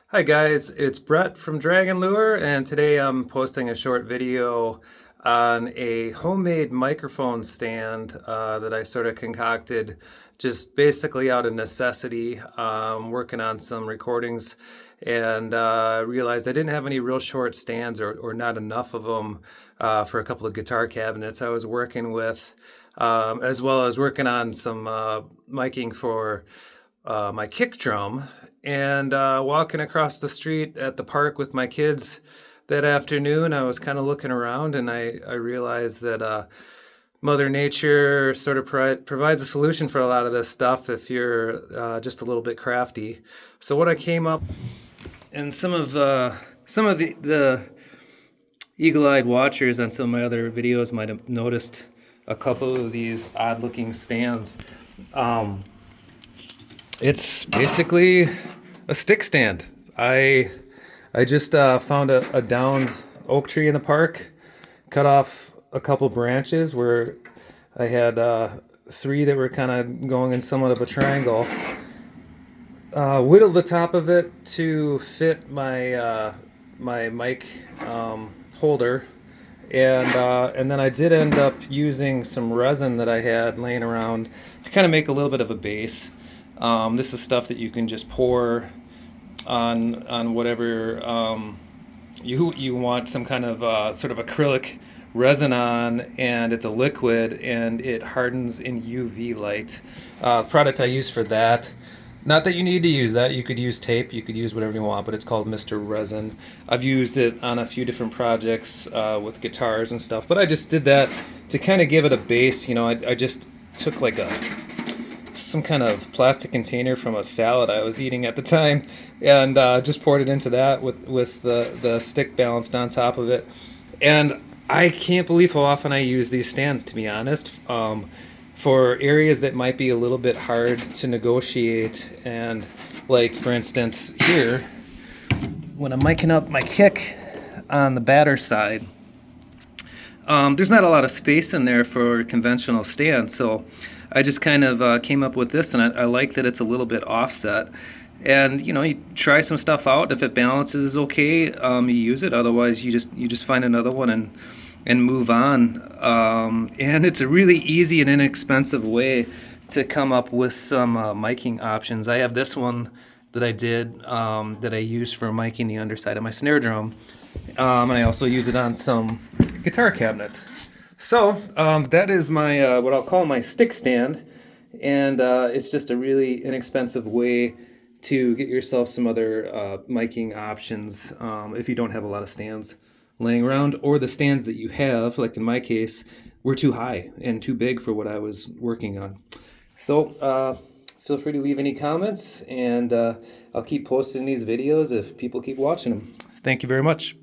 Hi guys, it's Brett from Dragon Lure, and today I'm posting a short video on a homemade microphone stand that I sort of concocted just basically out of necessity, working on some recordings, and realized I didn't have any real short stands or not enough of them for a couple of guitar cabinets I was working with, as well as working on some miking for my kick drum, and walking across the street at the park with my kids that afternoon. I was kind of looking around, and I realized that Mother Nature sort of provides a solution for a lot of this stuff if you're just a little bit crafty. So what I came up, and some of the eagle-eyed watchers on some of my other videos might have noticed a couple of these odd-looking stands. Um, it's basically a stick stand. I just found a downed oak tree in the park, cut off a couple branches where I had three that were kind of going in somewhat of a triangle. Whittled the top of it to fit my mic holder, and then I did end up using some resin that I had laying around to kind of make a little bit of a base. This is stuff that you can just pour on whatever you want some kind of sort of acrylic resin on, and it's a liquid and it hardens in UV light. Product I use for that. Not that you need to use that. You could use tape. You could use whatever you want, but it's called Mr. Resin. I've used it on a few different projects with guitars and stuff, but I just did that to kind of give it a base. I just took like some kind of plastic container from a salad I was eating at the time, and just poured it into that with the stick balanced on top of it. And I can't believe how often I use these stands, to be honest, for areas that might be a little bit hard to negotiate. And like, for instance, here, when I'm miking up my kick on the batter side, there's not a lot of space in there for a conventional stand, so I just kind of came up with this, and I like that it's a little bit offset. And you try some stuff out. If it balances okay, you use it. Otherwise, you just find another one and move on. And it's a really easy and inexpensive way to come up with some miking options. I have this one that I did that I use for miking the underside of my snare drum, and I also use it on some guitar cabinets. So that is my what I'll call my stick stand, and it's just a really inexpensive way to get yourself some other miking options if you don't have a lot of stands laying around, or the stands that you have, like in my case, were too high and too big for what I was working on. So feel free to leave any comments, and I'll keep posting these videos if people keep watching them. Thank you very much.